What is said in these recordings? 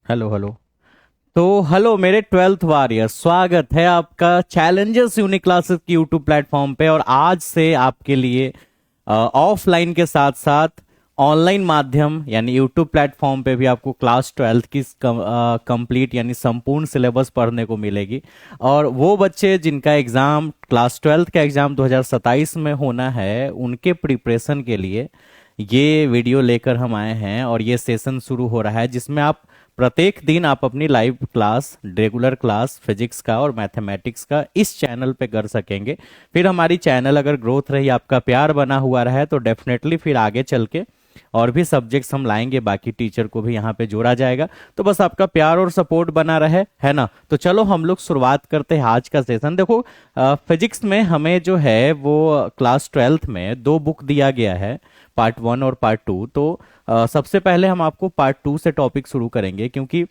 Hello hello. तो hello मेरे twelfth warrior, स्वागत है आपका चैलेंजर्स यूनिक क्लासेस की यूट्यूब प्लेटफॉर्म पे। और आज से आपके लिए ऑफलाइन के साथ साथ ऑनलाइन माध्यम यानी यूट्यूब प्लेटफॉर्म पे भी आपको क्लास ट्वेल्थ की कंप्लीट यानी संपूर्ण सिलेबस पढ़ने को मिलेगी। और वो बच्चे जिनका एग्ज़ाम क्लास ट्वेल्थ का एग्ज़ाम 2027 में होना है, उनके प्रिपरेशन के लिए ये वीडियो लेकर हम आए हैं। और ये सेशन शुरू हो रहा है जिसमें आप प्रत्येक दिन आप अपनी live class, regular class physics का और मैथमेटिक्स का इस चैनल पे कर सकेंगे। फिर हमारी चैनल अगर ग्रोथ रही, आपका प्यार बना हुआ रहा है, तो डेफिनेटली फिर आगे चल के और भी सब्जेक्ट्स हम लाएंगे, बाकी टीचर को भी यहाँ पे जोड़ा जाएगा। तो बस आपका प्यार और सपोर्ट बना रहे, है ना। तो चलो हम लोग शुरुआत करते हैं आज का सेशन। देखो, फिजिक्स में हमें जो है वो क्लास ट्वेल्थ में दो बुक दिया गया है, पार्ट वन और पार्ट टू। तो सबसे पहले हम आपको पार्ट टू से टॉपिक शुरू करेंगे, क्योंकि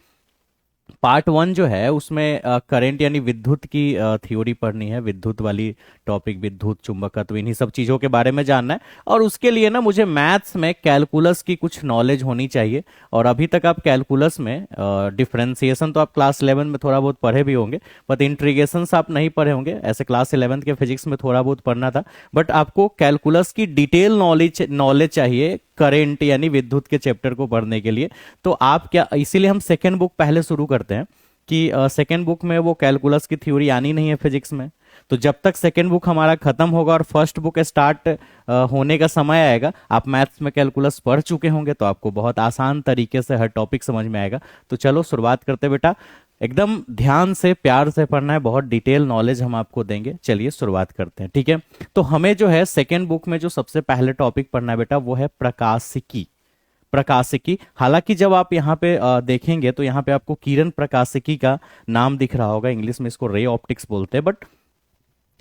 पार्ट वन जो है उसमें करंट यानी विद्युत की थ्योरी पढ़नी है, विद्युत वाली टॉपिक, विद्युत चुंबकत्व, इन्हीं सब चीज़ों के बारे में जानना है। और उसके लिए ना मुझे मैथ्स में कैलकुलस की कुछ नॉलेज होनी चाहिए। और अभी तक आप कैलकुलस में डिफरेंशिएशन तो आप क्लास 11 में थोड़ा बहुत पढ़े भी होंगे, बट इंटीग्रेशंस आप नहीं पढ़े होंगे। ऐसे क्लास 11 के फिजिक्स में थोड़ा बहुत पढ़ना था, बट आपको कैलकुलस की डिटेल नॉलेज नॉलेज चाहिए करेंट यानी विद्युत के चैप्टर को पढ़ने के लिए। तो आप क्या, इसीलिए हम सेकेंड बुक पहले शुरू करते हैं कि सेकेंड बुक में वो कैलकुलस की थ्योरी आनी नहीं है फिजिक्स में। तो जब तक सेकेंड बुक हमारा खत्म होगा और फर्स्ट बुक स्टार्ट होने का समय आएगा, आप मैथ्स में कैलकुलस पढ़ चुके होंगे, तो आपको बहुत आसान तरीके से हर टॉपिक समझ में आएगा। तो चलो शुरुआत करते बेटा, एकदम ध्यान से प्यार से पढ़ना है, बहुत डिटेल नॉलेज हम आपको देंगे। चलिए शुरुआत करते हैं, ठीक है। तो हमें जो है सेकेंड बुक में जो सबसे पहले टॉपिक पढ़ना है बेटा, वो है प्रकाशिकी। प्रकाशिकी, हालांकि जब आप यहाँ पे देखेंगे तो यहाँ पे आपको किरण प्रकाशिकी का नाम दिख रहा होगा, इंग्लिश में इसको रे ऑप्टिक्स बोलते हैं। बट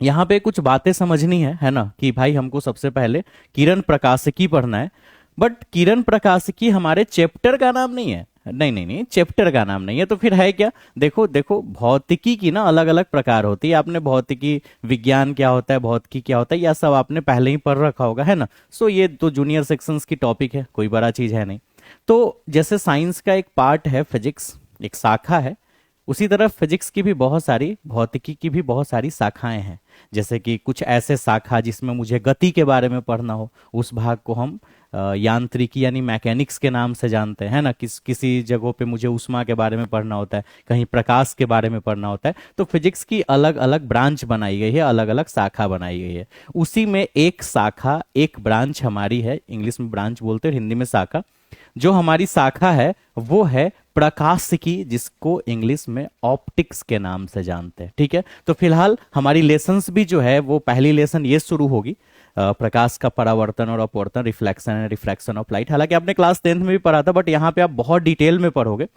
यहाँ पे कुछ बातें समझनी है ना, कि भाई हमको सबसे पहले किरण प्रकाशिकी पढ़ना है। बट किरण प्रकाशिकी हमारे चैप्टर का नाम नहीं है, नहीं नहीं नहीं, चैप्टर का नाम नहीं है। तो फिर है क्या? देखो देखो, भौतिकी की ना अलग अलग प्रकार होती है। आपने भौतिकी, विज्ञान क्या होता है, भौतिकी क्या होता है, यह सब आपने पहले ही पढ़ रखा होगा, है ना। सो ये तो जूनियर सेक्शंस की टॉपिक है, कोई बड़ा चीज है नहीं। तो जैसे साइंस का एक पार्ट है फिजिक्स, एक शाखा है, उसी तरह फिजिक्स की भी बहुत सारी, भौतिकी की भी बहुत सारी शाखाएं हैं। जैसे कि कुछ ऐसे शाखा जिसमें मुझे गति के बारे में पढ़ना हो, उस भाग को हम यांत्रिकी यानी मैकेनिक्स के नाम से जानते हैं ना। किसी जगहों पे मुझे ऊष्मा के बारे में पढ़ना होता है, कहीं प्रकाश के बारे में पढ़ना होता है। तो फिजिक्स की अलग अलग ब्रांच बनाई गई है, अलग अलग शाखा बनाई गई है। उसी में एक शाखा, एक ब्रांच हमारी है, इंग्लिश में ब्रांच बोलते हैं, हिंदी में शाखा। जो हमारी शाखा है वो है प्रकाशिकी, जिसको इंग्लिश में ऑप्टिक्स के नाम से जानते हैं, ठीक है। तो फिलहाल हमारी लेसन्स भी जो है वो पहली लेसन ये शुरू होगी, प्रकाश का परावर्तन और अपवर्तन, reflection and refraction of light. हालांकि आपने क्लास 10th में भी पढ़ा था, बट यहाँ पे आप बहुत डिटेल में पढ़ोगे।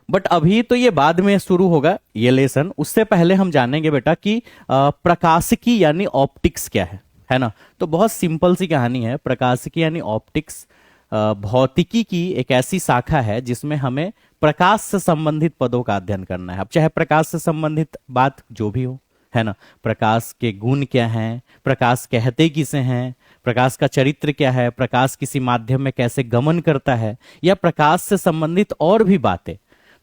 बट अभी तो ये बाद में शुरू होगा ये लेसन। उससे पहले हम जानेंगे बेटा कि प्रकाशिकी यानी ऑप्टिक्स क्या है ना। तो बहुत सिंपल सी कहानी है। प्रकाशिकी यानी ऑप्टिक्स भौतिकी की एक ऐसी शाखा है जिसमें हमें प्रकाश से संबंधित पदों का अध्ययन करना है। अब चाहे प्रकाश से संबंधित बात जो भी हो, है ना, प्रकाश के गुण क्या हैं, प्रकाश कहते किसे हैं, प्रकाश का चरित्र क्या है, प्रकाश किसी माध्यम में कैसे गमन करता है, या प्रकाश से संबंधित और भी बातें।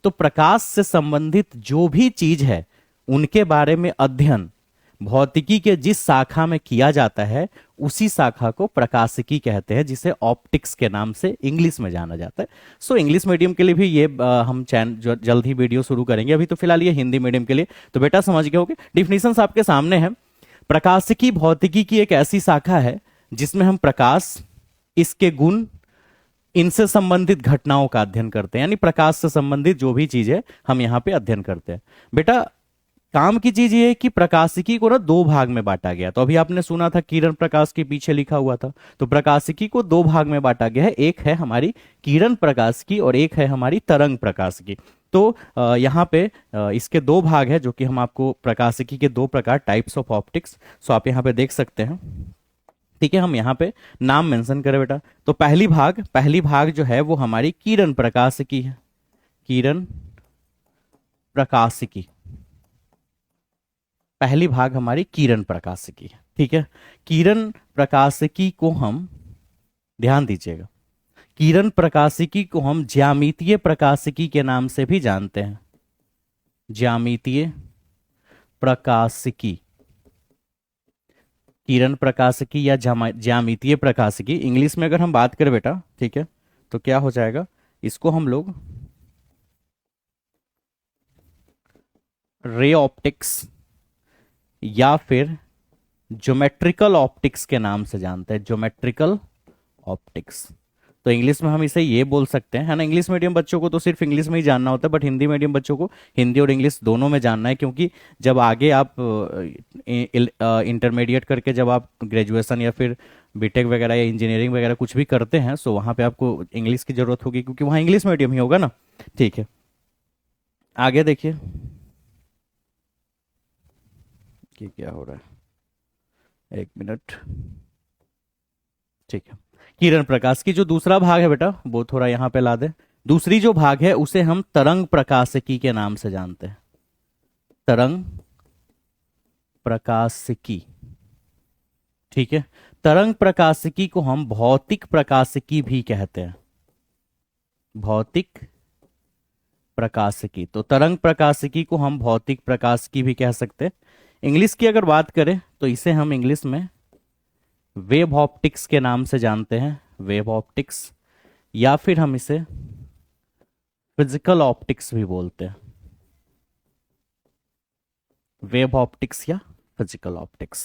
तो प्रकाश से संबंधित जो भी चीज है उनके बारे में अध्ययन भौतिकी के जिस शाखा में किया जाता है, उसी शाखा को प्रकाशिकी कहते हैं, जिसे ऑप्टिक्स के नाम से इंग्लिश में जाना जाता है। सो इंग्लिश मीडियम के लिए भी ये हम जल्द ही वीडियो शुरू करेंगे। अभी तो फिलहाल ये हिंदी मीडियम के लिए। तो बेटा समझ गए होगे, डिफिनीशंस आपके सामने है। प्रकाशिकी भौतिकी की एक ऐसी शाखा है जिसमें हम प्रकाश, इसके गुण, इनसे संबंधित घटनाओं का अध्ययन करते हैं। यानी प्रकाश से संबंधित जो भी चीज है हम यहाँ पे अध्ययन करते हैं। बेटा काम की चीज ये है कि प्रकाशिकी को ना दो भाग में बांटा गया। तो अभी आपने सुना था किरण प्रकाश के पीछे लिखा हुआ था। तो प्रकाशिकी को दो भाग में बांटा गया है, एक है हमारी किरण प्रकाश की और एक है हमारी तरंग प्रकाश की। तो यहाँ पे इसके दो भाग है, जो कि हम आपको प्रकाशिकी के दो प्रकार, टाइप्स ऑफ ऑप्टिक्स, सो आप यहाँ पे देख सकते हैं, ठीक है। हम यहाँ पे नाम मेंशन करें बेटा। तो पहली भाग जो है वो हमारी किरण प्रकाशिकी है, किरण प्रकाशिकी। पहली भाग हमारी किरण प्रकाशिकी है, ठीक है। किरण प्रकाशिकी को हम, ध्यान दीजिएगा, किरण प्रकाशिकी को हम ज्यामितीय प्रकाशिकी के नाम से भी जानते हैं। ज्यामितीय प्रकाशिकी, किरण प्रकाशिकी या ज्यामितीय प्रकाशिकी, इंग्लिश में अगर हम बात करें बेटा, ठीक है, तो क्या हो जाएगा, इसको हम लोग रे ऑप्टिक्स या फिर ज्योमेट्रिकल ऑप्टिक्स के नाम से जानते हैं। ज्योमेट्रिकल ऑप्टिक्स, तो इंग्लिश में हम इसे ये बोल सकते हैं, है ना। इंग्लिश मीडियम बच्चों को तो सिर्फ इंग्लिश में ही जानना होता है, बट हिंदी मीडियम बच्चों को हिंदी और इंग्लिश दोनों में जानना है, क्योंकि जब आगे आप इंटरमीडिएट करके जब आप ग्रेजुएशन या फिर बीटेक वगैरह या इंजीनियरिंग वगैरह कुछ भी करते हैं, सो वहाँ पे आपको इंग्लिश की जरूरत होगी, क्योंकि वहाँ इंग्लिश मीडियम ही होगा ना। ठीक है, आगे देखिए कि क्या हो रहा है, एक मिनट। ठीक है, किरण प्रकाश की जो दूसरा भाग है बेटा, वो थोड़ा यहाँ पे ला दे। दूसरी जो भाग है उसे हम तरंग प्रकाशिकी के नाम से जानते हैं। तरंग प्रकाशिकी, ठीक है। तरंग प्रकाशिकी को हम भौतिक प्रकाशिकी भी कहते हैं। भौतिक प्रकाशिकी, तो तरंग प्रकाशिकी को हम भौतिक प्रकाशिकी भी कह सकते हैं। इंग्लिश की अगर बात करें तो इसे हम इंग्लिश में वेव ऑप्टिक्स के नाम से जानते हैं। वेव ऑप्टिक्स, या फिर हम इसे फिजिकल ऑप्टिक्स भी बोलते हैं। वेव ऑप्टिक्स या फिजिकल ऑप्टिक्स,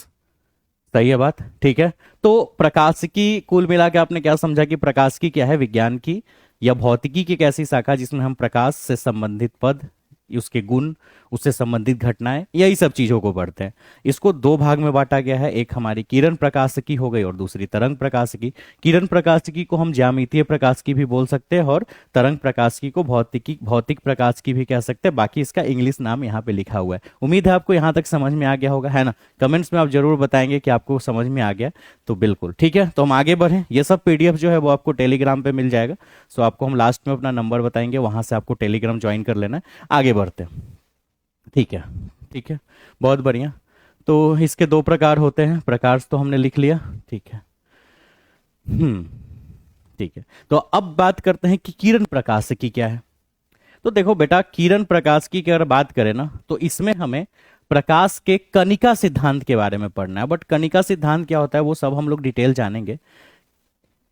सही है बात, ठीक है। तो प्रकाशिकी, कुल मिला के आपने क्या समझा कि प्रकाशिकी क्या है, विज्ञान की या भौतिकी की एक ऐसी शाखा जिसमें हम प्रकाश से संबंधित पद, उसके गुण, उससे संबंधित घटनाएं, यही सब चीजों को पढ़ते हैं। इसको दो भाग में बांटा गया है, एक हमारी किरण प्रकाशिकी हो गई और दूसरी तरंग प्रकाशिकी। किरण प्रकाशिकी को हम ज्यामितीय प्रकाशिकी भी बोल सकते हैं और तरंग प्रकाशिकी को भौतिक प्रकाशिकी भी कह सकते हैं। बाकी इसका इंग्लिश नाम यहाँ पे लिखा हुआ है। उम्मीद है आपको यहाँ तक समझ में आ गया होगा, है ना। कमेंट्स में आप जरूर बताएंगे कि आपको समझ में आ गया, तो बिल्कुल ठीक है। तो हम आगे बढ़ें, ये सब पीडीएफ जो है वो आपको टेलीग्राम पे मिल जाएगा। सो आपको हम लास्ट में अपना नंबर बताएंगे, वहां से आपको टेलीग्राम ज्वाइन कर लेना है। आगे बढ़ते हैं, ठीक है, ठीक है, बहुत बढ़िया। तो इसके दो प्रकार होते हैं, प्रकार तो हमने लिख लिया, ठीक है। हम्म, ठीक है। तो अब बात करते हैं कि किरण प्रकाशिकी क्या है। तो देखो बेटा, किरण प्रकाशिकी की अगर बात करें ना, तो इसमें हमें प्रकाश के कणिका सिद्धांत के बारे में पढ़ना है। बट कणिका सिद्धांत क्या होता है वो सब हम लोग डिटेल जानेंगे।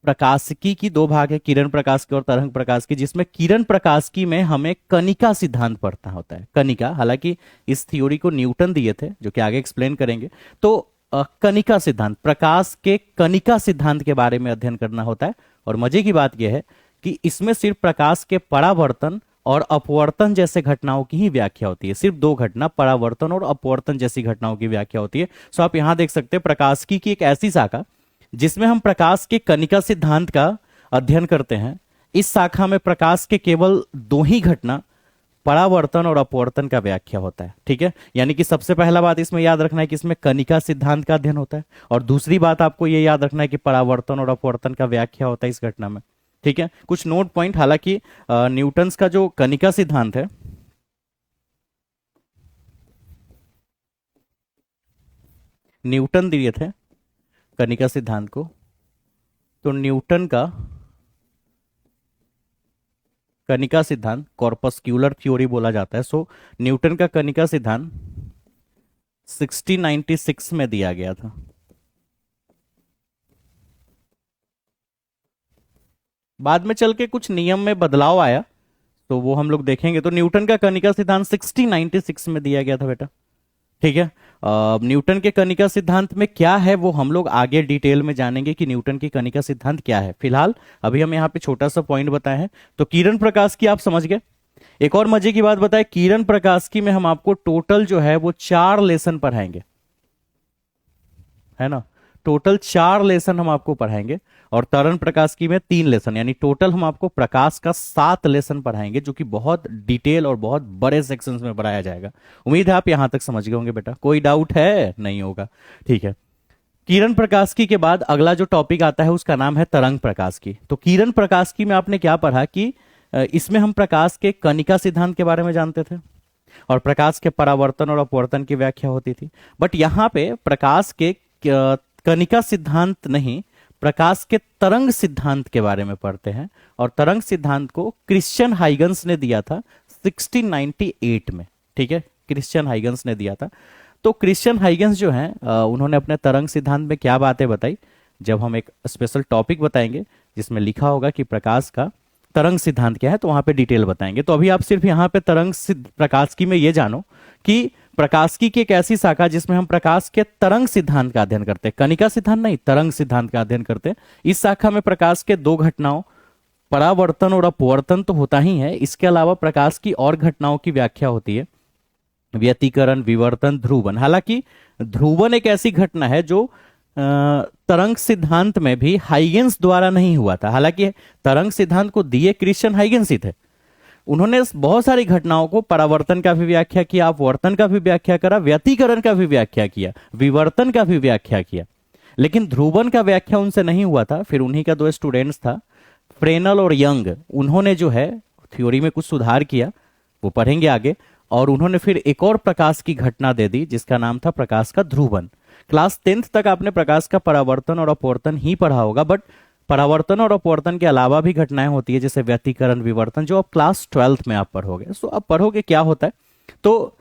प्रकाशिकी की दो भाग है, किरण प्रकाशिकी और तरंग प्रकाशिकी, जिसमें किरण प्रकाशिकी में हमें कणिका सिद्धांत पढ़ना होता है। कणिका, हालांकि इस थ्योरी को न्यूटन दिए थे, जो कि आगे एक्सप्लेन करेंगे। तो कणिका सिद्धांत, प्रकाश के कणिका सिद्धांत के बारे में अध्ययन करना होता है। और मजे की बात यह है कि इसमें सिर्फ प्रकाश के परावर्तन और अपवर्तन जैसे घटनाओं की ही व्याख्या होती है। सिर्फ दो घटना, परावर्तन और अपवर्तन जैसी घटनाओं की व्याख्या होती है। सो आप यहां देख सकते हैं प्रकाशिकी की एक ऐसी शाखा जिसमें हम प्रकाश के कणिका सिद्धांत का अध्ययन करते हैं। इस शाखा में प्रकाश के केवल दो ही घटना, परावर्तन और अपवर्तन का व्याख्या होता है, ठीक है। यानी कि सबसे पहला बात इसमें याद रखना है कि इसमें कणिका सिद्धांत का अध्ययन होता है, और दूसरी बात आपको यह याद रखना है कि परावर्तन और अपवर्तन का व्याख्या होता है इस घटना में, ठीक है। कुछ नोट पॉइंट, हालांकि न्यूटन्स का जो कणिका सिद्धांत है, न्यूटन दिए थे कणिका सिद्धांत को, तो न्यूटन का कणिका सिद्धांत कॉर्पस्क्यूलर थ्योरी बोला जाता है। सो न्यूटन का कणिका सिद्धांत 1696 में दिया गया था। बाद में चल के कुछ नियम में बदलाव आया, तो वो हम लोग देखेंगे। तो न्यूटन का कणिका सिद्धांत 1696 में दिया गया था बेटा, ठीक है। न्यूटन के कणिका सिद्धांत में क्या है वो हम लोग आगे डिटेल में जानेंगे कि न्यूटन की कणिका सिद्धांत क्या है। फिलहाल अभी हम यहाँ पे छोटा सा पॉइंट बताए हैं। तो किरण प्रकाश की आप समझ गए। एक और मजे की बात बताए, किरण प्रकाश की में हम आपको टोटल जो है वो 4 लेसन पढ़ाएंगे, है ना। टोटल 4 लेसन हम आपको पढ़ाएंगे, और तरंग प्रकाश की में 3 लेसन, यानी टोटल हम आपको प्रकाश का 7 लेसन पढ़ाएंगे, जो कि बहुत डिटेल और बहुत बड़े सेक्शंस में पढ़ाया जाएगा। उम्मीद है आप यहां तक समझ गए होंगे बेटा, कोई डाउट है? नहीं होगा, ठीक है। किरण प्रकाश की के बाद अगला जो टॉपिक आता है उसका नाम है तरंग प्रकाश की। तो किरण प्रकाश की में आपने क्या पढ़ा कि इसमें हम प्रकाश के कणिका सिद्धांत के बारे में जानते थे, और प्रकाश के परावर्तन और अपवर्तन की व्याख्या होती थी। बट यहाँ पे प्रकाश के कणिका सिद्धांत नहीं, प्रकाश के तरंग सिद्धांत के बारे में पढ़ते हैं। और तरंग सिद्धांत को क्रिश्चियन हाइगन्स ने दिया था 1698 में। ठीक है, क्रिश्चियन हाइगन्स ने दिया था। तो क्रिश्चियन हाइगन्स जो हैं उन्होंने अपने तरंग सिद्धांत में क्या बातें बताई, जब हम एक स्पेशल टॉपिक बताएंगे जिसमें लिखा होगा कि प्रकाश का तरंग सिद्धांत क्या है, तो वहां पे डिटेल बताएंगे। तो अभी आप सिर्फ यहाँ पे तरंग प्रकाशिकी में ये जानो कि प्रकाशिकी की एक ऐसी शाखा जिसमें हम प्रकाश के तरंग सिद्धांत का अध्ययन करते हैं, कणिका सिद्धांत नहीं, तरंग सिद्धांत का अध्ययन करते हैं। इस शाखा में प्रकाश के दो घटनाओं, परावर्तन और अपवर्तन तो होता ही है, इसके अलावा प्रकाश की और घटनाओं की व्याख्या होती है, व्यतिकरण, विवर्तन, ध्रुवन। हालांकि ध्रुवन एक ऐसी घटना है जो तरंग सिद्धांत में भी हाइगेंस द्वारा नहीं हुआ था। हालांकि तरंग सिद्धांत को दिए क्रिश्चियन हाइगेंस ही थे। उन्होंने बहुत सारी घटनाओं को, परावर्तन का भी व्याख्या किया, अपवर्तन का भी व्याख्या करा, व्यतिकरण का भी व्याख्या किया, विवर्तन का भी व्याख्या किया, लेकिन ध्रुवन का व्याख्या उनसे नहीं हुआ था। फिर उन्हीं का दो स्टूडेंट्स था, फ्रेनल और यंग, उन्होंने जो है थ्योरी में कुछ सुधार किया, वो पढ़ेंगे आगे। और उन्होंने फिर एक और प्रकाश की घटना दे दी जिसका नाम था प्रकाश का ध्रुवन। क्लास 10th तक आपने प्रकाश का परावर्तन और अपवर्तन ही पढ़ा होगा, बट परावर्तन और अपवर्तन के अलावा भी घटनाएं होती है जैसे व्यतिकरण, विवर्तन, जो आप क्लास 12th में आप पढ़ोगे। सो आप पढ़ोगे क्या होता है। तो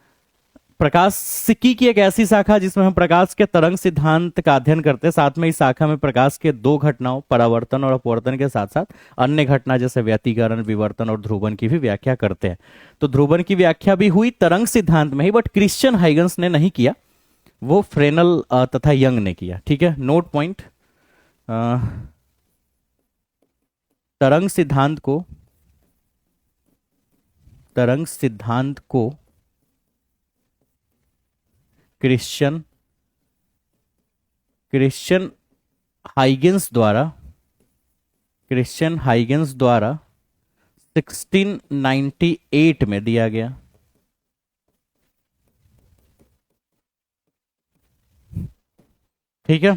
प्रकाशिकी की एक ऐसी शाखा जिसमें हम प्रकाश के तरंग सिद्धांत का अध्ययन करते हैं, साथ में इस शाखा में प्रकाश के दो घटनाओं, परावर्तन और अपवर्तन के साथ साथ अन्य घटना जैसे व्यतिकरण, विवर्तन और ध्रुवन की भी व्याख्या करते हैं। तो ध्रुवन की व्याख्या भी हुई तरंग सिद्धांत में ही, बट क्रिश्चियन हाइगन्स ने नहीं किया, वो फ्रेनल तथा यंग ने किया। ठीक है, नोट पॉइंट। तरंग सिद्धांत को क्रिश्चियन हाइगेंस द्वारा 1698 में दिया गया। ठीक है,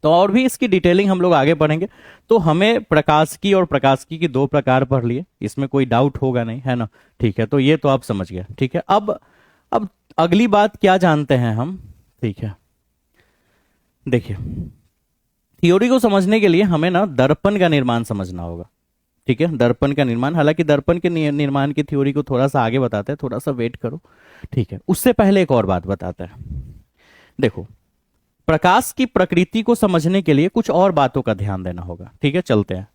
तो और भी इसकी डिटेलिंग हम लोग आगे पढ़ेंगे। तो हमें प्रकाशिकी और प्रकाशिकी के दो प्रकार पढ़ लिए, इसमें कोई डाउट होगा नहीं, है ना। ठीक है, तो ये तो आप समझ गए। ठीक है, अब अगली बात क्या जानते हैं हम। ठीक है, देखिए, थ्योरी को समझने के लिए हमें ना दर्पण का निर्माण समझना होगा। ठीक है, दर्पण का निर्माण, हालांकि दर्पण के निर्माण की थ्योरी को थोड़ा सा आगे बताते हैं, थोड़ा सा वेट करो। ठीक है, उससे पहले एक और बात बताते हैं। देखो, प्रकाश की प्रकृति को समझने के लिए कुछ और बातों का ध्यान देना होगा। ठीक है, चलते हैं।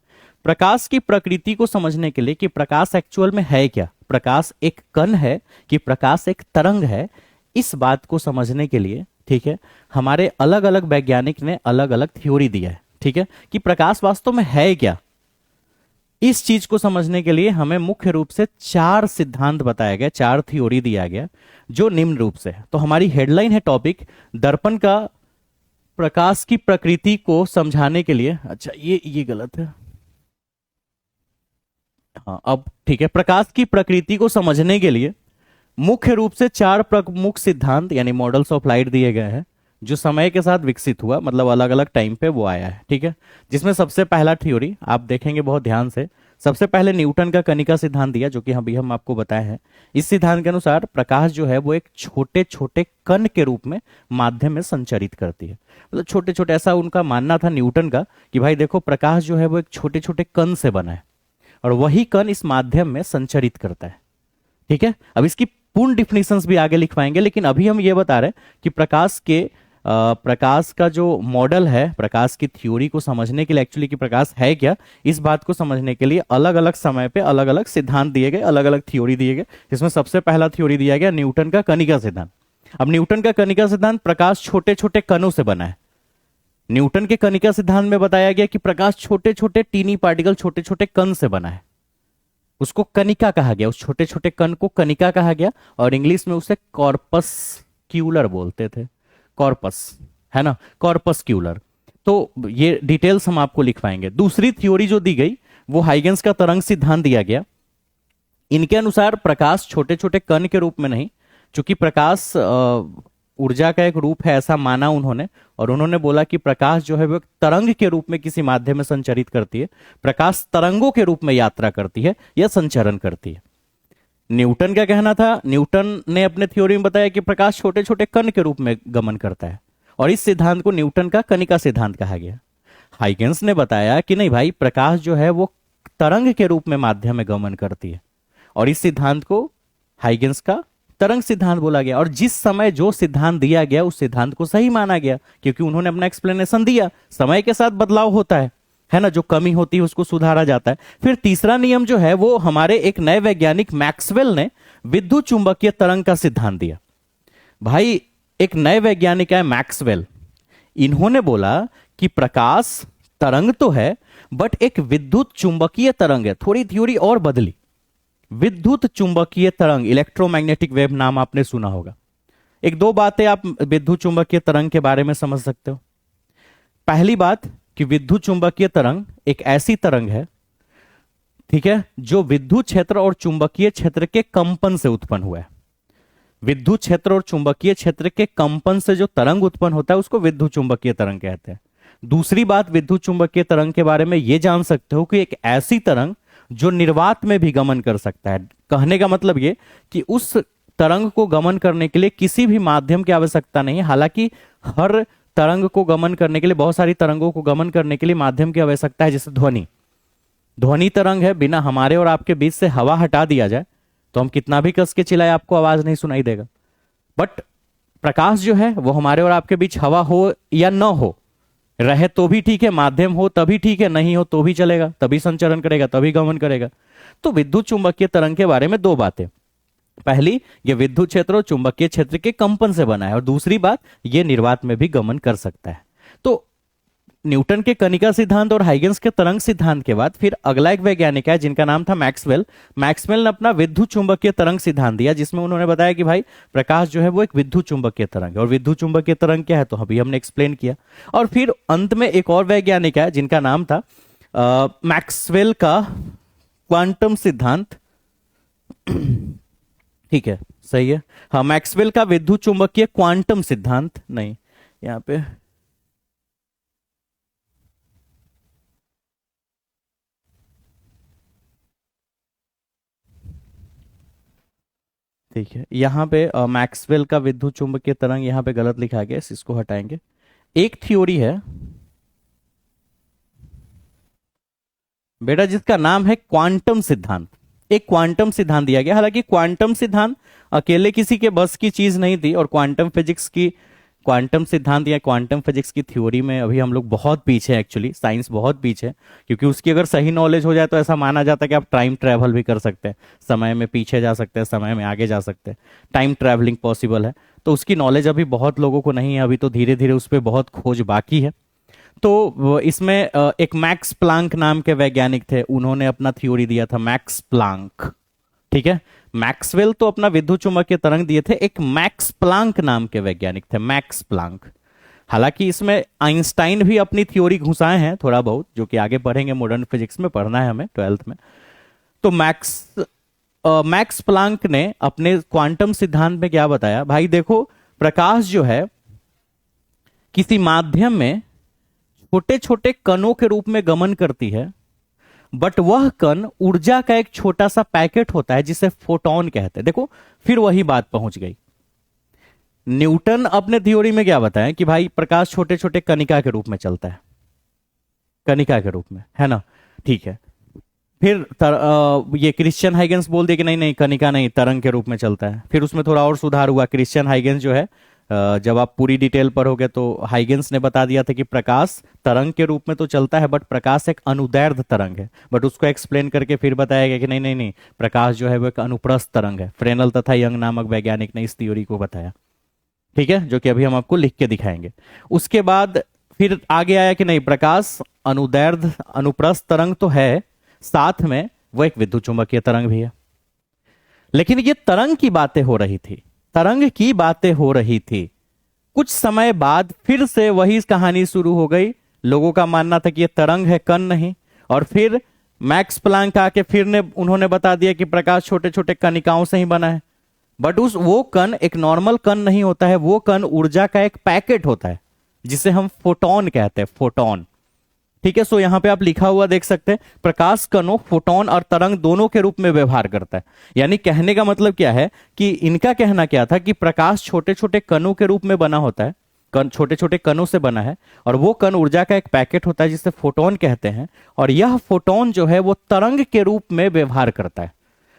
प्रकाश की प्रकृति को समझने के लिए कि प्रकाश एक्चुअल में है क्या, प्रकाश एक कण है कि प्रकाश एक तरंग है, इस बात को समझने के लिए, ठीक है, हमारे अलग अलग वैज्ञानिक ने अलग अलग थ्योरी दिया है। ठीक है, कि प्रकाश वास्तव में है क्या, इस चीज को समझने के लिए हमें मुख्य रूप से 4 सिद्धांत बताया गया, 4 थ्योरी दिया गया, जो निम्न रूप से है। तो हमारी हेडलाइन है टॉपिक, दर्पण का प्रकाश की प्रकृति को समझाने के लिए। अच्छा, ये गलत है। हाँ, अब ठीक है। प्रकाश की प्रकृति को समझने के लिए मुख्य रूप से 4 प्रमुख सिद्धांत यानी मॉडल्स ऑफ लाइट दिए गए हैं, जो समय के साथ विकसित हुआ, मतलब अलग अलग टाइम पे वो आया है। ठीक है, जिसमें सबसे पहला थ्योरी आप देखेंगे बहुत ध्यान से, सबसे पहले न्यूटन का कणिका सिद्धांत दिया, जो कि अभी हम आपको बताए हैं। इस सिद्धांत के अनुसार प्रकाश जो है वो एक छोटे छोटे कण के रूप में माध्यम में संचरित करती है। मतलब छोटे छोटे, ऐसा उनका मानना था न्यूटन का कि भाई देखो, प्रकाश जो है वो एक छोटे छोटे कण से बना है और वही कण इस माध्यम में संचरित करता है। ठीक है, अब इसकी पूर्ण डिफिनेशंस भी आगे लिखवाएंगे, लेकिन अभी हम ये बता रहे हैं कि प्रकाश का जो मॉडल है, प्रकाश की थ्योरी को समझने के लिए, एक्चुअली कि प्रकाश है क्या, इस बात को समझने के लिए अलग अलग समय पे अलग अलग सिद्धांत दिए गए, अलग अलग थ्योरी दिए गए। जिसमें सबसे पहला थ्योरी दिया गया न्यूटन का कणिका सिद्धांत। अब न्यूटन का कणिका सिद्धांत, प्रकाश छोटे छोटे कणों से बना है। न्यूटन के कणिका सिद्धांत में बताया गया कि प्रकाश छोटे छोटे टीनी पार्टिकल, छोटे छोटे कण से बना है, उसको कणिका कहा गया, उस छोटे छोटे कण को कणिका कहा गया, और इंग्लिश में उसे कॉर्पस्क्यूलर बोलते थे, कॉर्पस, है ना, कॉर्पस्क्यूलर। तो ये डिटेल्स हम आपको लिखवाएंगे। दूसरी थ्योरी जो दी गई वो हाइगेंस का तरंग सिद्धांत दिया गया। इनके अनुसार प्रकाश छोटे छोटे कण के रूप में नहीं, चूंकि प्रकाश ऊर्जा का एक रूप है ऐसा माना उन्होंने, और उन्होंने बोला कि प्रकाश जो है वो तरंग के रूप में किसी माध्यम में संचरित करती है, प्रकाश तरंगों के रूप में यात्रा करती है या संचरण करती है। न्यूटन का कहना था, न्यूटन ने अपने थ्योरी में बताया कि प्रकाश छोटे छोटे कण के रूप में गमन करता है, और इस सिद्धांत को न्यूटन का कणिका सिद्धांत कहा गया। हाइगेंस ने बताया कि नहीं भाई, प्रकाश जो है वो तरंग के रूप में माध्यम में गमन करती है, और इस सिद्धांत को हाइगेंस का तरंग सिद्धांत बोला गया। और जिस समय जो सिद्धांत दिया गया उस सिद्धांत को सही माना गया, क्योंकि उन्होंने अपना एक्सप्लेनेशन दिया। समय के साथ बदलाव होता है ना, जो कमी होती है उसको सुधारा जाता है। फिर तीसरा नियम जो है वो हमारे एक नए वैज्ञानिक मैक्सवेल ने विद्युत चुंबकीय तरंग का सिद्धांत दिया। भाई एक नए वैज्ञानिक है मैक्सवेल, इन्होंने बोला कि प्रकाश तरंग तो है बट एक विद्युत चुंबकीय तरंग है। थोड़ी थ्योरी और बदली, विद्युत चुंबकीय तरंग, इलेक्ट्रोमैग्नेटिक वेव नाम आपने सुना होगा। एक दो बातें आप विद्युत चुंबकीय तरंग के बारे में समझ सकते हो। पहली बात कि विद्युत चुंबकीय तरंग एक ऐसी तरंग है, ठीक है, जो विद्युत क्षेत्र और चुंबकीय क्षेत्र के कंपन से उत्पन्न हुआ है। विद्युत क्षेत्र और चुंबकीय क्षेत्र के कंपन से जो तरंग उत्पन्न होता है उसको विद्युत चुंबकीय तरंग कहते हैं। दूसरी बात विद्युत चुंबकीय तरंग के बारे में यह जान सकते हो कि एक ऐसी तरंग जो निर्वात में भी गमन कर सकता है। कहने का मतलब ये कि उस तरंग को गमन करने के लिए किसी भी माध्यम की आवश्यकता नहीं है। हालांकि हर तरंग को गमन करने के लिए, बहुत सारी तरंगों को गमन करने के लिए माध्यम की आवश्यकता है। जैसे ध्वनि, ध्वनि तरंग है, बिना हमारे और आपके बीच से हवा हटा दिया जाए तो हम कितना भी कस के चिल्लाए आपको आवाज नहीं सुनाई देगा। बट प्रकाश जो है वो हमारे और आपके बीच हवा हो या न हो, रहे तो भी ठीक है, माध्यम हो तभी ठीक है, नहीं हो तो भी चलेगा, तभी संचरण करेगा, तभी गमन करेगा। तो विद्युत चुंबकीय तरंग के बारे में दो बातें। पहली, ये विद्युत क्षेत्र और चुंबकीय क्षेत्र के कंपन से बना है, और दूसरी बात, ये निर्वात में भी गमन कर सकता है। तो न्यूटन के कणिका सिद्धांत और हाइगेंस के तरंग सिद्धांत के बाद फिर अगला एक वैज्ञानिक है जिनका नाम था मैक्सवेल। मैक्सवेल ने अपना विद्युत चुंबकीय तरंग सिद्धांत दिया, जिसमें उन्होंने बताया कि भाई प्रकाश जो है वो एक विद्युत चुंबकीय तरंग है। और विद्युत चुंबकीय तरंग क्या है तो अभी हमने एक्सप्लेन किया। और फिर अंत में एक और वैज्ञानिक है जिनका नाम था मैक्सवेल का क्वांटम सिद्धांत। ठीक है, सही है, हाँ, मैक्सवेल का विद्युत चुंबकीय क्वांटम सिद्धांत, नहीं यहां पे, ठीक है, यहाँ पे मैक्सवेल का विद्युत चुंबकीय तरंग यहाँ पे गलत लिखा गया, इसको हटाएंगे। एक थ्योरी है बेटा जिसका नाम है क्वांटम सिद्धांत। एक क्वांटम सिद्धांत दिया गया, हालांकि क्वांटम सिद्धांत अकेले किसी के बस की चीज नहीं थी, और क्वांटम फिजिक्स की, क्वांटम सिद्धांत या क्वांटम फिजिक्स की थ्योरी में अभी हम लोग बहुत पीछे हैं। एक्चुअली साइंस बहुत पीछे है, क्योंकि उसकी अगर सही नॉलेज हो जाए तो ऐसा माना जाता है कि आप टाइम ट्रैवल भी कर सकते हैं, समय में पीछे जा सकते हैं, समय में आगे जा सकते हैं, टाइम ट्रैवलिंग पॉसिबल है। तो उसकी नॉलेज अभी बहुत लोगों को नहीं है, अभी तो धीरे धीरे उस पर बहुत खोज बाकी है। तो इसमें एक मैक्स प्लांक नाम के वैज्ञानिक थे, उन्होंने अपना थ्योरी दिया था, मैक्स प्लांक। ठीक है, मैक्सवेल तो अपना विद्युत चुंबकीय तरंग दिए थे, एक मैक्स प्लांक नाम के वैज्ञानिक थे, मैक्स प्लांक। हालांकि इसमें आइंस्टाइन भी अपनी थ्योरी घुसाए हैं थोड़ा बहुत, जो कि आगे पढ़ेंगे, मॉडर्न फिजिक्स में पढ़ना है हमें 12th में। तो मैक्स प्लांक ने अपने क्वांटम सिद्धांत में क्या बताया, भाई देखो प्रकाश जो है किसी माध्यम में छोटे छोटे कणों के रूप में गमन करती है, बट वह कण ऊर्जा का एक छोटा सा पैकेट होता है जिसे फोटोन कहते हैं। देखो फिर वही बात पहुंच गई। न्यूटन अपने थ्योरी में क्या बताया कि भाई प्रकाश छोटे छोटे कणिका के रूप में चलता है, कणिका के रूप में, है ना, ठीक है। फिर ये क्रिश्चियन हाइगेंस बोल दिया कि नहीं नहीं कणिका नहीं, तरंग के रूप में चलता है। फिर उसमें थोड़ा और सुधार हुआ। क्रिश्चियन हाइगेंस जो है, जब आप पूरी डिटेल पढ़ोगे तो हाइगेंस ने बता दिया था कि प्रकाश तरंग के रूप में तो चलता है, बट प्रकाश एक अनुदैर्ध्य तरंग है। बट उसको एक्सप्लेन करके फिर बताया गया कि नहीं नहीं नहीं, प्रकाश जो है वो एक अनुप्रस्थ तरंग है। फ्रेनल तथा यंग नामक वैज्ञानिक ने इस थ्योरी को बताया, ठीक है, जो कि अभी हम आपको लिख के दिखाएंगे। उसके बाद फिर आगे आया कि नहीं, प्रकाश अनुदैर्ध्य अनुप्रस्थ तरंग तो है, साथ में वो एक विद्युत चुंबकीय तरंग भी है। लेकिन ये तरंग की बातें हो रही थी, तरंग की बातें हो रही थी। कुछ समय बाद फिर से वही कहानी शुरू हो गई। लोगों का मानना था कि ये तरंग है, कण नहीं। और फिर मैक्स प्लांक आके फिर ने उन्होंने बता दिया कि प्रकाश छोटे छोटे कणिकाओं से ही बना है। बट वो कण एक नॉर्मल कण नहीं होता है, वो कण ऊर्जा का एक पैकेट होता है जिसे हम फोटोन कहते हैं, फोटोन। ठीक है, सो यहां पे आप लिखा हुआ देख सकते हैं, प्रकाश कणों, फोटोन और तरंग दोनों के रूप में व्यवहार करता है। यानी कहने का मतलब क्या है कि इनका कहना क्या था कि प्रकाश छोटे छोटे कणों के रूप में बना होता है, कण, छोटे छोटे कणों से बना है, और वो कण ऊर्जा का एक पैकेट होता है जिसे फोटोन कहते हैं, और यह फोटोन जो है वो तरंग के रूप में व्यवहार करता है।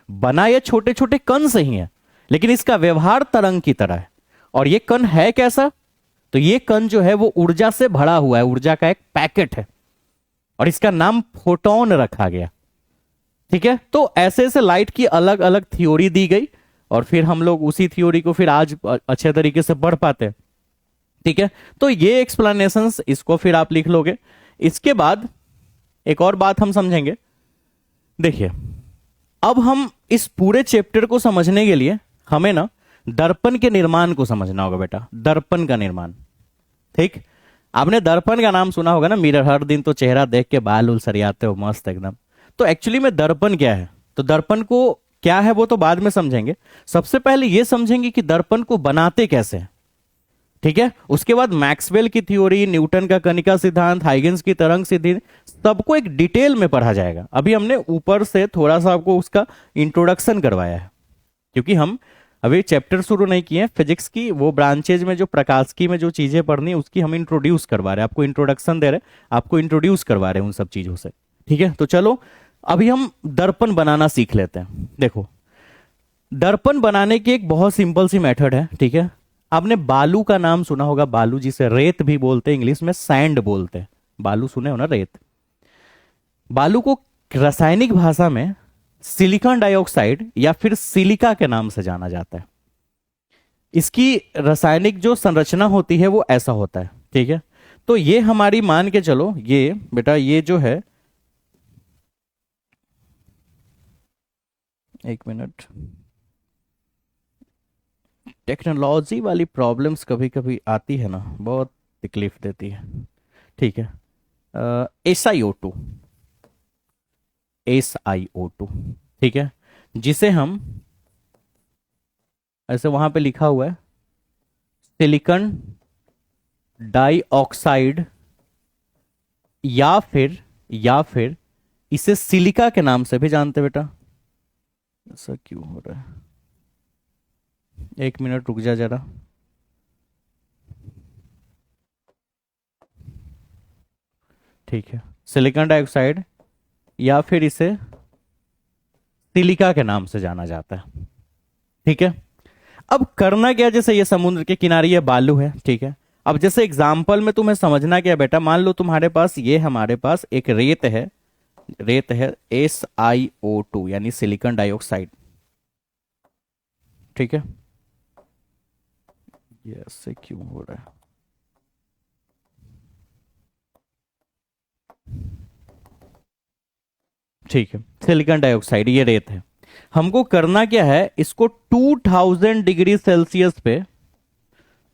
बना ये छोटे छोटे कण से ही है, लेकिन इसका व्यवहार तरंग की तरह है। और ये कण है कैसा? तो ये कण जो है वो ऊर्जा से भरा हुआ है, ऊर्जा का एक पैकेट है, और इसका नाम फोटोन रखा गया। ठीक है, तो ऐसे ऐसे लाइट की अलग अलग थ्योरी दी गई, और फिर हम लोग उसी थ्योरी को फिर आज अच्छे तरीके से पढ़ पाते हैं। ठीक है, तो ये एक्सप्लेनेशंस, इसको फिर आप लिख लोगे। इसके बाद एक और बात हम समझेंगे। देखिए, अब हम इस पूरे चैप्टर को समझने के लिए हमें ना दर्पण के निर्माण को समझना होगा बेटा, दर्पण का निर्माण। ठीक, आपने दर्पण का नाम सुना होगा ना, मिरर, हर दिन तो चेहरा देख के बाल उल सरियाते हो मस्त एकदम। तो एक्चुअली में दर्पण क्या है, तो दर्पण को क्या है वो तो बाद में समझेंगे। सबसे पहले ये समझेंगे कि दर्पण को बनाते कैसे हैं। ठीक है, उसके बाद मैक्सवेल की थ्योरी, न्यूटन का कणिका सिद्धांत, हाइगेंस की तरंग सिद्धांत, सबको एक डिटेल में पढ़ा जाएगा। अभी हमने ऊपर से थोड़ा सा आपको उसका इंट्रोडक्शन करवाया है, क्योंकि हम अभी चैप्टर शुरू नहीं किए हैं फिजिक्स की। वो ब्रांचेज में जो प्रकाशिकी में जो चीजें पढ़नी है उसकी हम इंट्रोड्यूस करवा रहे हैं, आपको इंट्रोडक्शन दे रहे हैं, आपको इंट्रोड्यूस करवा रहे हैं उन सब चीजों से। ठीक है, तो चलो अभी हम दर्पण बनाना सीख लेते हैं। देखो, दर्पण बनाने की एक बहुत सिंपल सी मेथड है। ठीक है, आपने बालू का नाम सुना होगा, बालू जिसे रेत भी बोलते हैं, इंग्लिश में सैंड बोलते हैं। बालू सुने हो ना, रेत। बालू को रासायनिक भाषा में सिलिकॉन डाइऑक्साइड या फिर सिलिका के नाम से जाना जाता है। इसकी रासायनिक जो संरचना होती है वो ऐसा होता है। ठीक है, तो ये हमारी मान के चलो, ये बेटा ये जो है, एक मिनट, टेक्नोलॉजी वाली प्रॉब्लम्स कभी कभी आती है ना, बहुत तकलीफ देती है। ठीक है, SiO2, SiO2, ठीक है, जिसे हम ऐसे वहां पे लिखा हुआ है सिलिकॉन डाइऑक्साइड, या फिर इसे सिलिका के नाम से भी जानते हैं। बेटा ऐसा क्यों हो रहा है, एक मिनट रुक जा जरा। ठीक है, सिलिकॉन डाइऑक्साइड या फिर इसे सिलिका के नाम से जाना जाता है। ठीक है, अब करना क्या, जैसे ये समुद्र के किनारे ये बालू है। ठीक है, अब जैसे एग्जाम्पल में तुम्हें समझना क्या बेटा, मान लो तुम्हारे पास ये, हमारे पास एक रेत है, रेत है SiO2 यानी सिलिकॉन डाइऑक्साइड। ठीक है, ये ऐसे क्यों हो रहा है, ठीक है, सिलिकॉन डाइऑक्साइड ये रेत है। हमको करना क्या है, इसको 2000 डिग्री सेल्सियस पे,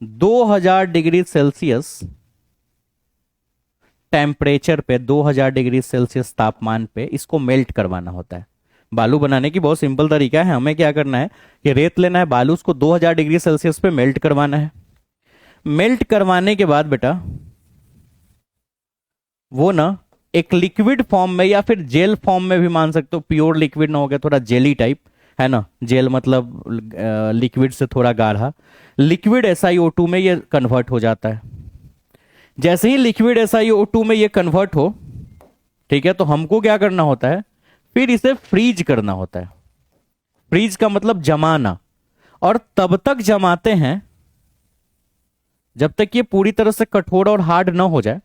2000 डिग्री सेल्सियस टेम्परेचर पे, 2000 डिग्री सेल्सियस तापमान पे इसको मेल्ट करवाना होता है। बालू बनाने की बहुत सिंपल तरीका है, हमें क्या करना है कि रेत लेना है, बालू, उसको 2000 डिग्री सेल्सियस पे मेल्ट करवाना है। मेल्ट करवाने के बाद बेटा वो ना एक लिक्विड फॉर्म में या फिर जेल फॉर्म में भी मान सकते हो, प्योर लिक्विड ना हो गया, थोड़ा जेली टाइप है ना, जेल मतलब लिक्विड से थोड़ा गाढ़ा, लिक्विड SiO2 में ये कन्वर्ट हो जाता है। जैसे ही लिक्विड SiO2 में ये कन्वर्ट हो, ठीक है, तो हमको क्या करना होता है, फिर इसे फ्रीज करना होता है। फ्रीज का मतलब जमाना, और तब तक जमाते हैं जब तक ये पूरी तरह से कठोर और हार्ड ना हो जाए।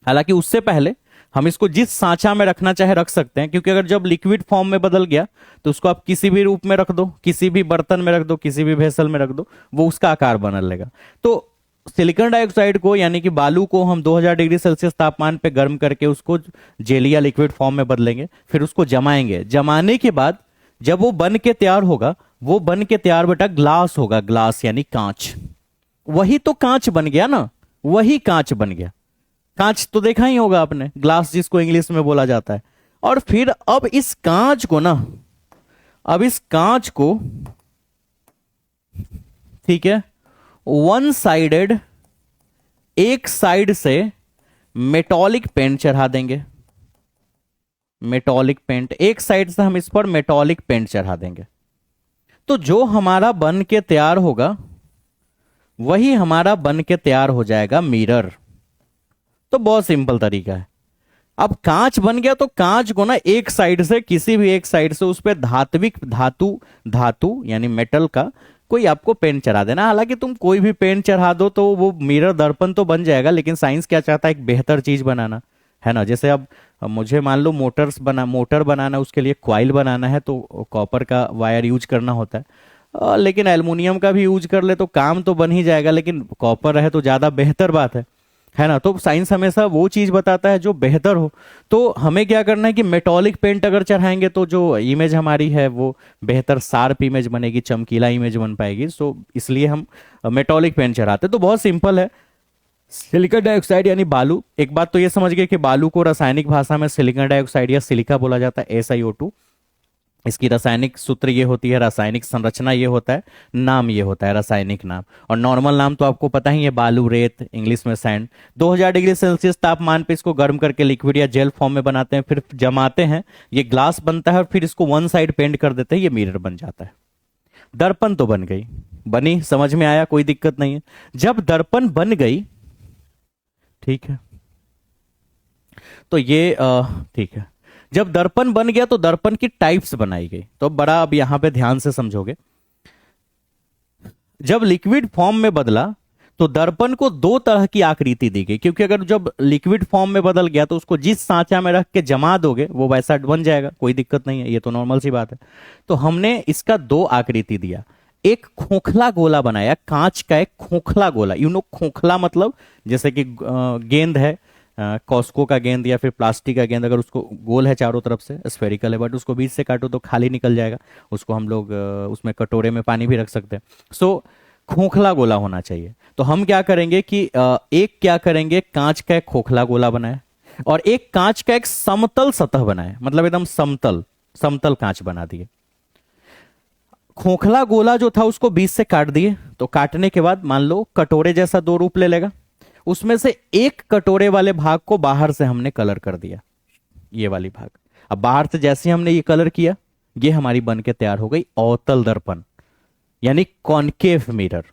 हालांकि उससे पहले हम इसको जिस सांचा में रखना चाहे रख सकते हैं, क्योंकि अगर जब लिक्विड फॉर्म में बदल गया तो उसको आप किसी भी रूप में रख दो, किसी भी बर्तन में रख दो, किसी भी वेसल में रख दो, वो उसका आकार बना लेगा। तो सिलिकॉन डाइऑक्साइड को यानी कि बालू को हम 2000 डिग्री सेल्सियस तापमान पे गर्म करके उसको जेल या लिक्विड फॉर्म में बदलेंगे, फिर उसको जमाएंगे। जमाने के बाद जब वो बन के तैयार होगा, वो बन के तैयार बेटा ग्लास होगा, ग्लास यानी कांच। वही तो कांच बन गया ना, वही कांच बन गया। कांच तो देखा ही होगा आपने, ग्लास जिसको इंग्लिश में बोला जाता है। और फिर अब इस कांच को ना, अब इस कांच को, ठीक है, वन साइडेड, एक साइड से मेटॉलिक पेंट चढ़ा देंगे। मेटॉलिक पेंट, एक साइड से हम इस पर मेटॉलिक पेंट चढ़ा देंगे। तो जो हमारा बन के तैयार होगा वही हमारा बन के तैयार हो जाएगा मिरर। तो बहुत सिंपल तरीका है। अब कांच बन गया तो कांच को ना एक साइड से, किसी भी एक साइड से उस पर धात्विक धातु, धातु यानी मेटल का कोई आपको पेंट चढ़ा देना। हालांकि तुम कोई भी पेंट चढ़ा दो तो वो मिरर दर्पण तो बन जाएगा, लेकिन साइंस क्या चाहता है, एक बेहतर चीज बनाना, है ना। जैसे अब मुझे मान लो मोटर बनाना, उसके लिए क्वाइल बनाना है तो कॉपर का वायर यूज करना होता है। लेकिन एल्युमिनियम का भी यूज कर ले तो काम तो बन ही जाएगा, लेकिन कॉपर रहे तो ज्यादा बेहतर बात है ना। तो साइंस हमेशा वो चीज बताता है जो बेहतर हो। तो हमें क्या करना है कि मेटॉलिक पेंट अगर चढ़ाएंगे तो जो इमेज हमारी है वो बेहतर शार्प इमेज बनेगी, चमकीला इमेज बन पाएगी। सो इसलिए हम मेटॉलिक पेंट चढ़ाते हैं। तो बहुत सिंपल है। सिलिकॉन डाइऑक्साइड यानी बालू। एक बात तो ये समझ गए कि बालू को रासायनिक भाषा में सिलिकॉन डाइऑक्साइड या सिलिका बोला जाता है, SiO2। इसकी रासायनिक सूत्र ये होती है, रासायनिक संरचना ये होता है, नाम ये होता है रासायनिक नाम। और नॉर्मल नाम तो आपको पता ही है, बालू, रेत, इंग्लिश में सैंड। 2000 डिग्री सेल्सियस तापमान पे इसको गर्म करके लिक्विड या जेल फॉर्म में बनाते हैं, फिर जमाते हैं, ये ग्लास बनता है और फिर इसको वन साइड पेंट कर देते हैं, ये मिरर बन जाता है। दर्पण तो बन गई, बनी, समझ में आया, कोई दिक्कत नहीं है। जब दर्पण बन गई, ठीक है, तो ये ठीक है। जब दर्पण बन गया तो दर्पण की टाइप्स बनाई गई। तो बड़ा अब यहां पे ध्यान से समझोगे। जब लिक्विड फॉर्म में बदला तो दर्पण को दो तरह की आकृति दी गई, क्योंकि अगर जब लिक्विड फॉर्म में बदल गया तो उसको जिस सांचा में रख के जमा दोगे वो वैसा बन जाएगा, कोई दिक्कत नहीं है, ये तो नॉर्मल सी बात है। तो हमने इसका दो आकृति दिया। एक खोखला गोला बनाया, कांच का एक खोखला गोला। खोखला मतलब जैसे कि गेंद है, कॉस्को का गेंद या फिर प्लास्टिक का गेंद, अगर उसको गोल है चारों तरफ से, स्फेरिकल है, बट उसको बीच से काटो तो खाली निकल जाएगा। उसको हम लोग उसमें कटोरे में पानी भी रख सकते हैं। सो खोखला गोला होना चाहिए। तो हम क्या करेंगे कि एक क्या करेंगे, कांच का एक खोखला गोला बनाए और एक कांच का एक समतल सतह बनाए, मतलब एकदम समतल, समतल कांच बना दिए। खोखला गोला जो था उसको बीच से काट दिए। तो काटने के बाद मान लो कटोरे जैसा दो रूप ले लेगा। उसमें से एक कटोरे वाले भाग को बाहर से हमने कलर कर दिया, ये वाली भाग। अब बाहर से जैसे हमने ये कलर किया, ये हमारी बन के तैयार हो गई अवतल दर्पण, यानी कॉनकेव मिरर।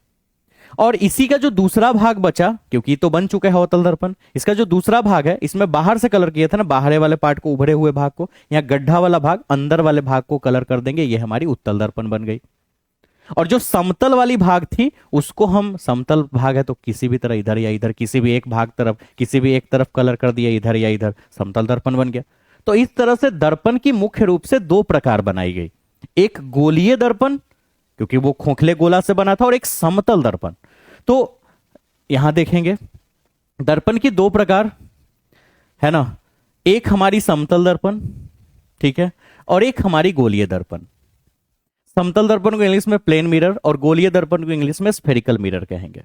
और इसी का जो दूसरा भाग बचा, क्योंकि तो बन चुका है अवतल दर्पण, इसका जो दूसरा भाग है, इसमें बाहर से कलर किया था ना, बाहर वाले पार्ट को, उभरे हुए भाग को, यहाँ गड्ढा वाला भाग, अंदर वाले भाग को कलर कर देंगे, ये हमारी उत्तल दर्पण बन गई। और जो समतल वाली भाग थी उसको हम, समतल भाग है तो किसी भी तरह, इधर या इधर, किसी भी एक भाग तरफ, किसी भी एक तरफ कलर कर दिया, इधर या इधर, समतल दर्पण बन गया। तो इस तरह से दर्पण की मुख्य रूप से दो प्रकार बनाई गई। एक गोलीय दर्पण, क्योंकि वो खोखले गोला से बना था, और एक समतल दर्पण। तो यहां देखेंगे दर्पण की दो प्रकार, है ना। एक हमारी समतल दर्पण, ठीक है, और एक हमारी गोलीय दर्पण। समतल दर्पण को इंग्लिश में प्लेन मिरर और गोलीय दर्पण को इंग्लिश में स्फेरिकल मिरर कहेंगे।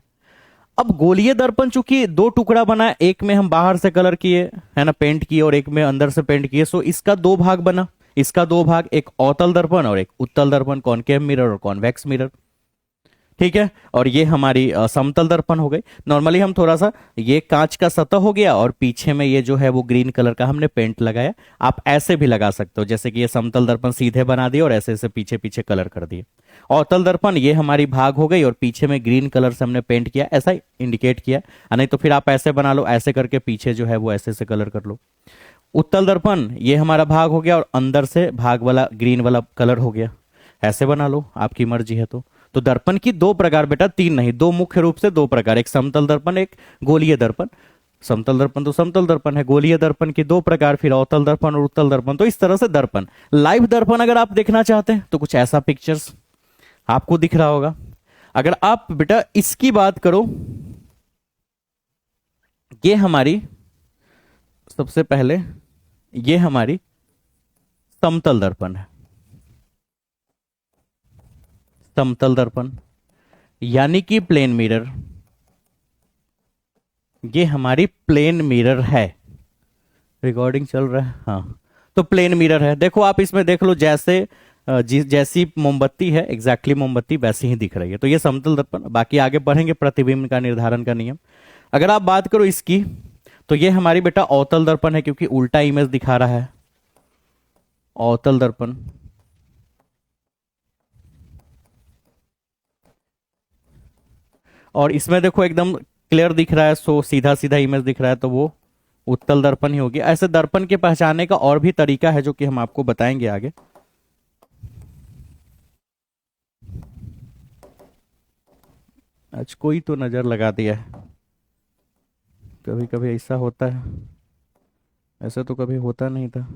अब गोलीय दर्पण चूंकि दो टुकड़ा बना, एक में हम बाहर से कलर किए, है ना, पेंट किए, और एक में अंदर से पेंट किए, सो इसका दो भाग बना। इसका दो भाग, एक अवतल दर्पण और एक उत्तल दर्पण, कॉनकेव मिरर और कॉन्वेक्स मिरर, ठीक है। और ये हमारी समतल दर्पण हो गई। नॉर्मली हम थोड़ा सा, ये कांच का सतह हो गया और पीछे में ये जो है वो ग्रीन कलर का हमने पेंट लगाया। आप ऐसे भी लगा सकते हो, जैसे कि ये समतल दर्पण सीधे बना दिए और ऐसे ऐसे पीछे पीछे कलर कर दिए। अवतल दर्पण ये हमारी भाग हो गई और पीछे में ग्रीन कलर से हमने पेंट किया, ऐसा इंडिकेट किया। नहीं तो फिर आप ऐसे बना लो, ऐसे करके पीछे जो है वो ऐसे से कलर कर लो। उत्तल दर्पण ये हमारा भाग हो गया और अंदर से भाग वाला ग्रीन वाला कलर हो गया, ऐसे बना लो, आपकी मर्जी है। तो दर्पण की दो प्रकार बेटा, तीन नहीं, दो, मुख्य रूप से दो प्रकार, एक समतल दर्पण, एक गोलीय दर्पण। समतल दर्पण तो समतल दर्पण है, गोलीय दर्पण की दो प्रकार, फिर अवतल दर्पण और उत्तल दर्पण। तो इस तरह से दर्पण। लाइव दर्पण अगर आप देखना चाहते हैं तो कुछ ऐसा पिक्चर्स आपको दिख रहा होगा। अगर आप बेटा इसकी बात करो, ये हमारी, सबसे पहले ये हमारी समतल दर्पण है, समतल दर्पण यानी कि प्लेन मिरर। ये हमारी प्लेन मिरर है। रिकॉर्डिंग चल रहा है, हाँ। तो प्लेन मिरर है, देखो आप इसमें देख लो, जैसे जैसी मोमबत्ती है, एग्जैक्टली मोमबत्ती वैसी ही दिख रही है। तो ये समतल दर्पण। बाकी आगे बढ़ेंगे प्रतिबिंब का निर्धारण का नियम। अगर आप बात करो इसकी, तो ये हमारी बेटा अवतल दर्पण है, क्योंकि उल्टा इमेज दिखा रहा है, अवतल दर्पण। और इसमें देखो एकदम क्लियर दिख रहा है, सो सीधा सीधा इमेज दिख रहा है, तो वो उत्तल दर्पण ही होगी। ऐसे दर्पण के पहचानने का और भी तरीका है जो कि हम आपको बताएंगे आगे। आज कोई तो नजर लगा दिया है। कभी कभी ऐसा होता है, ऐसा तो कभी होता नहीं था।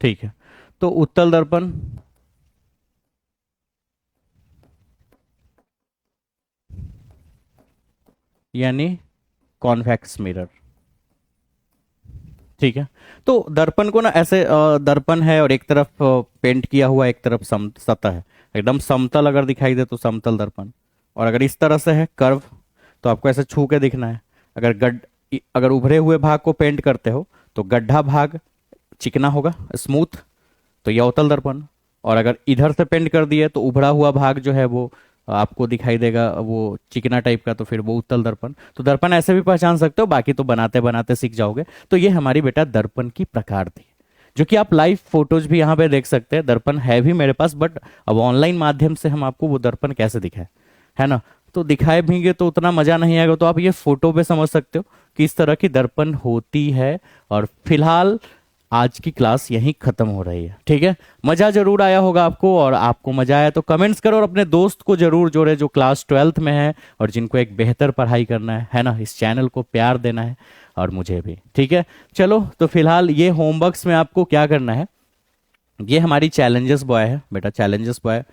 ठीक है, तो उत्तल दर्पण यानी कॉन्वेक्स मिरर। ठीक है, तो दर्पण को ना ऐसे दर्पण है और एक तरफ पेंट किया हुआ, एक तरफ सतह है, एकदम समतल अगर दिखाई दे तो समतल दर्पण। और अगर इस तरह से है कर्व, तो आपको ऐसे छू के दिखना है। अगर उभरे हुए भाग को पेंट करते हो तो गड्ढा भाग चिकना होगा, स्मूथ, तो ये अवतल दर्पण। और अगर इधर से पेंट कर दिए तो उभरा हुआ भाग जो है वो आपको दिखाई देगा, वो चिकना टाइप का, तो फिर वो उत्तल दर्पण। तो दर्पण ऐसे भी पहचान सकते हो, बाकी तो बनाते बनाते सीख जाओगे। तो ये हमारी बेटा दर्पण की प्रकार थी, जो कि आप लाइव फोटोज भी यहाँ पे देख सकते हैं। दर्पण है भी मेरे पास, बट अब ऑनलाइन माध्यम से हम आपको वो दर्पण कैसे दिखाए, है ना। तो दिखाए भीगे तो उतना मजा नहीं आएगा, तो आप ये फोटो पे समझ सकते हो कि इस तरह की दर्पण होती है। और फिलहाल आज की क्लास यहीं खत्म हो रही है, ठीक है। मजा जरूर आया होगा आपको, और आपको मजा आया तो कमेंट्स करो, और अपने दोस्त को जरूर जोड़े जो क्लास 12th में है और जिनको एक बेहतर पढ़ाई करना है ना। इस चैनल को प्यार देना है, और मुझे भी, ठीक है। चलो, तो फिलहाल ये होमवर्क्स में आपको क्या करना है, ये हमारी चैलेंजेस बॉय है बेटा, चैलेंजेस बॉय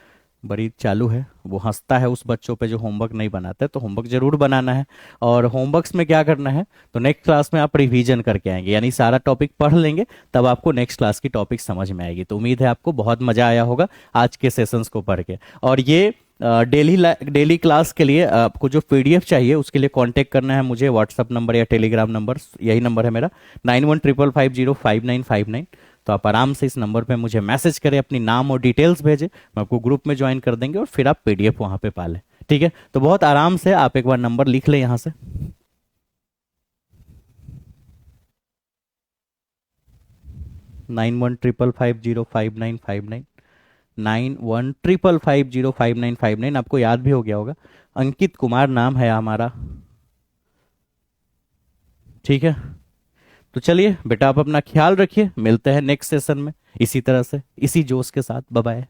बड़ी चालू है। वो हंसता है उस बच्चों पे जो होमवर्क नहीं बनाते, तो होमवर्क जरूर बनाना है। और होमवर्क्स में क्या करना है, तो नेक्स्ट क्लास में आप रिवीजन करके आएंगे, यानी सारा टॉपिक पढ़ लेंगे, तब आपको नेक्स्ट क्लास की टॉपिक समझ में आएगी। तो उम्मीद है आपको बहुत मजा आया होगा आज के सेशंस को पढ़ के। और ये डेली क्लास के लिए आपको जो पीडीएफ चाहिए उसके लिए कांटेक्ट करना है मुझे, व्हाट्सअप नंबर या टेलीग्राम नंबर, यही नंबर है मेरा, 9155505959। तो आप आराम से इस नंबर पे मुझे मैसेज करें, अपनी नाम और डिटेल्स भेजें, मैं आपको ग्रुप में ज्वाइन कर देंगे, और फिर आप पीडीएफ वहां पे पा लें, ठीक है। तो बहुत आराम से आप एक बार नंबर लिख लें यहाँ से, 9155505959, 9155505959। आपको याद भी हो गया होगा, अंकित कुमार नाम है हमारा, ठीक है। तो चलिए बेटा, आप अपना ख्याल रखिए, मिलते हैं नेक्स्ट सेशन में इसी तरह से, इसी जोश के साथ। Bye bye.